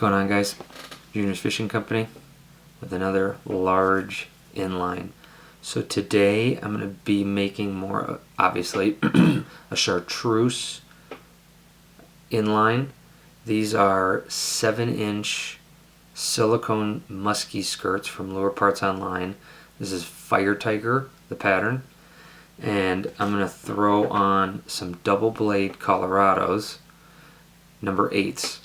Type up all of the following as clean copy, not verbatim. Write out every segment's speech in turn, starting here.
going on, guys? Junior's Fishing Company with another large inline. So today I'm going to be making more, obviously, a chartreuse inline. These are 7-inch silicone musky skirts from Lure Parts Online. This is Fire Tiger, the pattern. And I'm going to throw on some double blade Colorados, number 8s.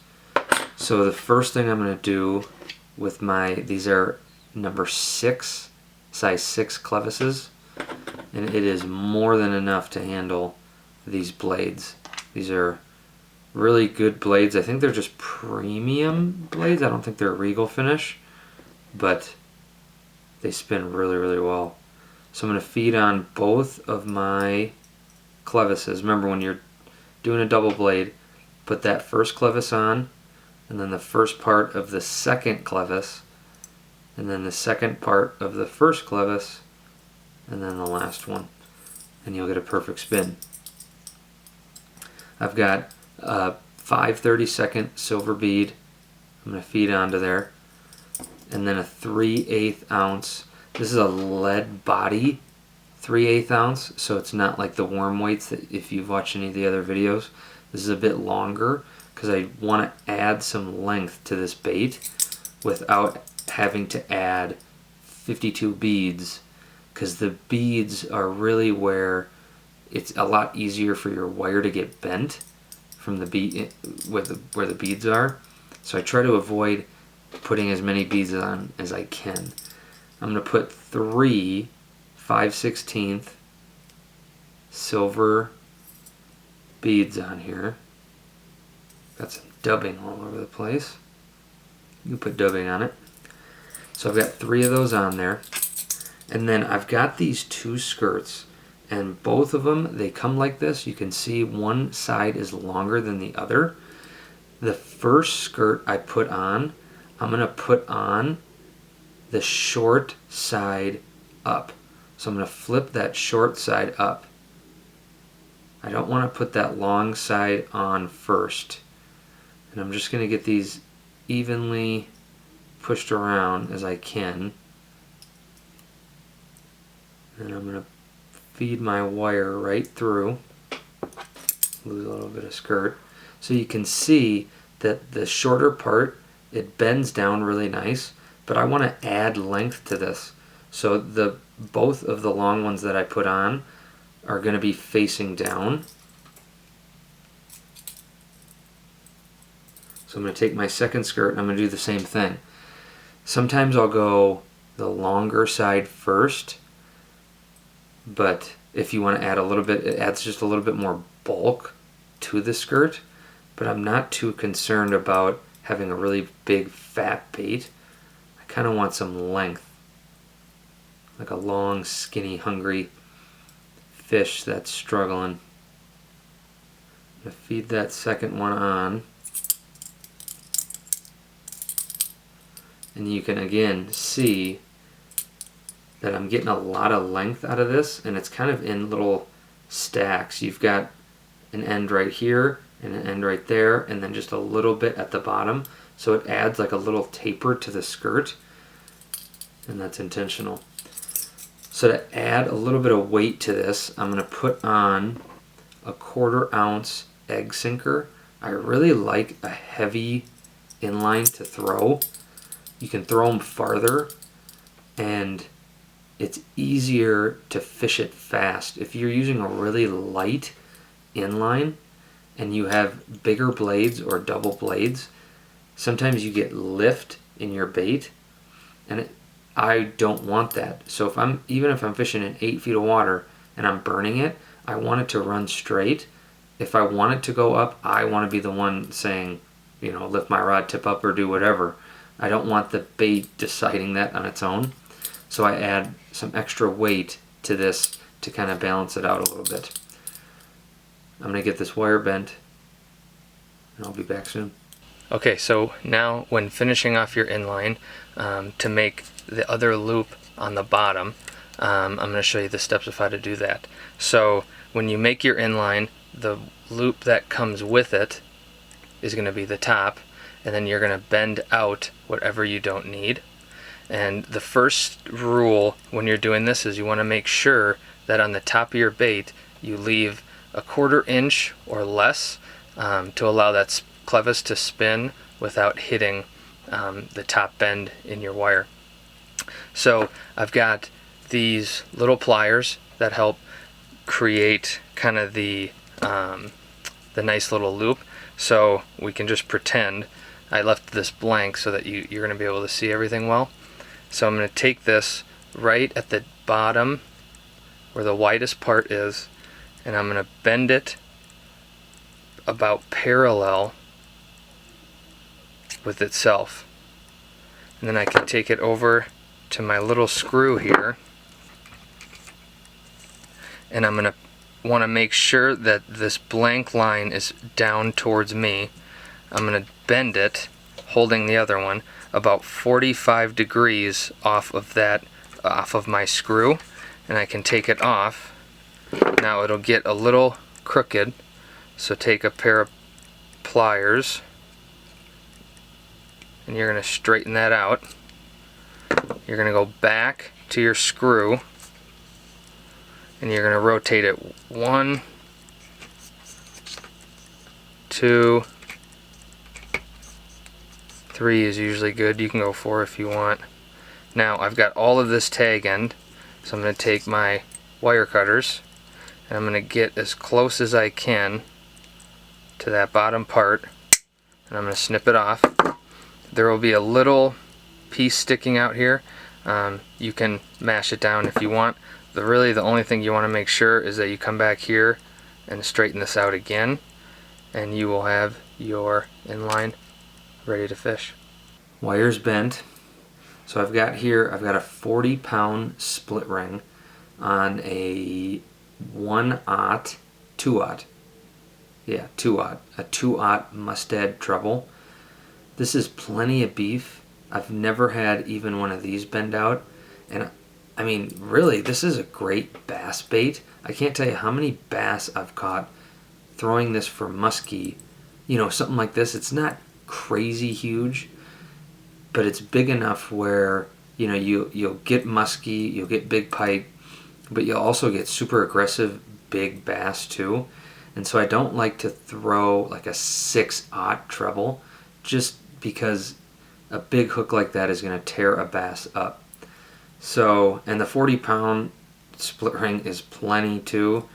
So the first thing I'm going to do with these are number 6, size 6 Clevises, and it is more than enough to handle these blades. These are really good blades. I think they're just premium blades. I don't think they're a Regal finish, but they spin really, really well. So I'm going to feed on both of my Clevises. Remember, when you're doing a double blade, put that first Clevis on, and then the first part of the second Clevis, and then the second part of the first Clevis, and then the last one, and you'll get a perfect spin. I've got a 5/32 silver bead I'm going to feed onto there, and then a 3/8 ounce. This is a lead body 3/8 ounce, so it's not like the warm weights that if you've watched any of the other videos. This is a bit longer because I want to add some length to this bait without having to add 52 beads, because the beads are really where it's a lot easier for your wire to get bent from the bead where the beads are. So I try to avoid putting as many beads on as I can. I'm going to put 3 5/16 silver beads on here. Got some dubbing all over the place. You can put dubbing on it. So I've got 3 of those on there. And then I've got these 2 skirts, and both of them, they come like this. You can see one side is longer than the other. The first skirt I put on, I'm going to put on the short side up. So I'm going to flip that short side up. I don't want to put that long side on first. And I'm just going to get these evenly pushed around as I can. And I'm going to feed my wire right through. Lose a little bit of skirt. So you can see that the shorter part, it bends down really nice, but I want to add length to this. So both of the long ones that I put on are going to be facing down. So I'm going to take my second skirt and I'm going to do the same thing. Sometimes I'll go the longer side first, but if you want to add a little bit, it adds just a little bit more bulk to the skirt. But I'm not too concerned about having a really big fat bait. I kind of want some length, like a long, skinny, hungry fish that's struggling. I'm going to feed that second one on. And you can again see that I'm getting a lot of length out of this, and it's kind of in little stacks. You've got an end right here and an end right there, and then just a little bit at the bottom. So it adds like a little taper to the skirt, and that's intentional. So to add a little bit of weight to this, I'm going to put on a 1/4 ounce egg sinker. I really like a heavy inline to throw. You can throw them farther, and it's easier to fish it fast. If you're using a really light inline and you have bigger blades or double blades, sometimes you get lift in your bait, and I don't want that. So even if I'm fishing in 8 feet of water and I'm burning it, I want it to run straight. If I want it to go up, I want to be the one saying, you know, lift my rod tip up or do whatever. I don't want the bait deciding that on its own. So I add some extra weight to this to kind of balance it out a little bit. I'm going to get this wire bent, and I'll be back soon. Okay, so now when finishing off your inline, to make the other loop on the bottom, I'm going to show you the steps of how to do that. So when you make your inline, the loop that comes with it is going to be the top, and then you're going to bend out whatever you don't need. And the first rule when you're doing this is you want to make sure that on the top of your bait you leave a 1/4 inch or less to allow that clevis to spin without hitting the top bend in your wire. So I've got these little pliers that help create kind of the nice little loop. So we can just pretend I left this blank so that you're going to be able to see everything well. So I'm going to take this right at the bottom where the widest part is, and I'm going to bend it about parallel with itself. And then I can take it over to my little screw here, and I'm going to want to make sure that this blank line is down towards me. I'm going to bend it, holding the other one, about 45 degrees off of my screw, and I can take it off. Now it'll get a little crooked, so take a pair of pliers and you're going to straighten that out. You're going to go back to your screw and you're going to rotate it 1, 2, 3 is usually good. You can go 4 if you want. Now I've got all of this tag end, so I'm going to take my wire cutters and I'm going to get as close as I can to that bottom part, and I'm going to snip it off. There will be a little piece sticking out here. You can mash it down if you want. Really the only thing you want to make sure is that you come back here and straighten this out again, and you will have your inline ready to fish. Wire's bent. So I've got a 40-pound split ring on a 1/0, 2/0. Yeah, 2/0. A 2/0 Mustad treble. This is plenty of beef. I've never had even one of these bend out. And I mean, really, this is a great bass bait. I can't tell you how many bass I've caught throwing this for musky. You know, something like this. It's not crazy huge, but it's big enough where, you know, you'll get musky, you'll get big pike, but you'll also get super aggressive big bass too. And so I don't like to throw like a 6/0 treble, just because a big hook like that is going to tear a bass up. So, and the 40-pound split ring is plenty too,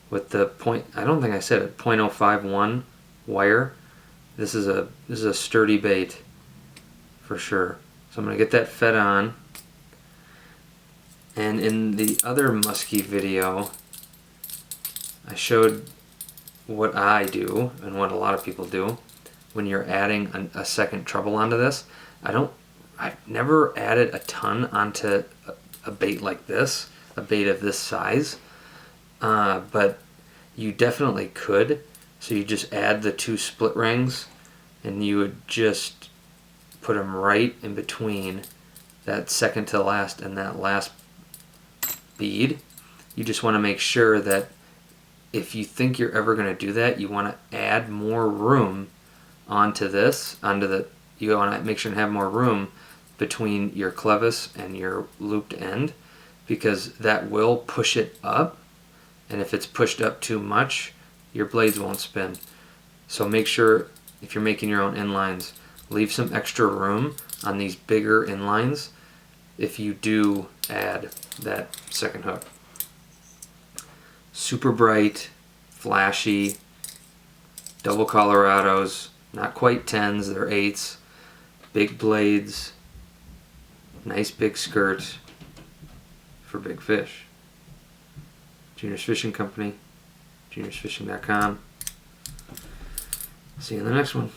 with the I don't think I said it, 0.051 wire. This is a sturdy bait for sure. So I'm going to get that fed on. And in the other musky video, I showed what I do and what a lot of people do when you're adding a second treble onto this. I've never added a ton onto a bait like this, a bait of this size, but you definitely could. So you just add the 2 split rings and you would just put them right in between that second to last and that last bead. You just want to make sure that if you think you're ever going to do that, you want to add more room onto this, you want to make sure and have more room between your clevis and your looped end, because that will push it up, and if it's pushed up too much, your blades won't spin. So make sure, if you're making your own inlines, leave some extra room on these bigger inlines if you do add that second hook. Super bright, flashy, double Colorados, not quite 10s, they're 8s, big blades, nice big skirt for big fish. Junior's Fishing Company, juniorsfishing.com. See you in the next one.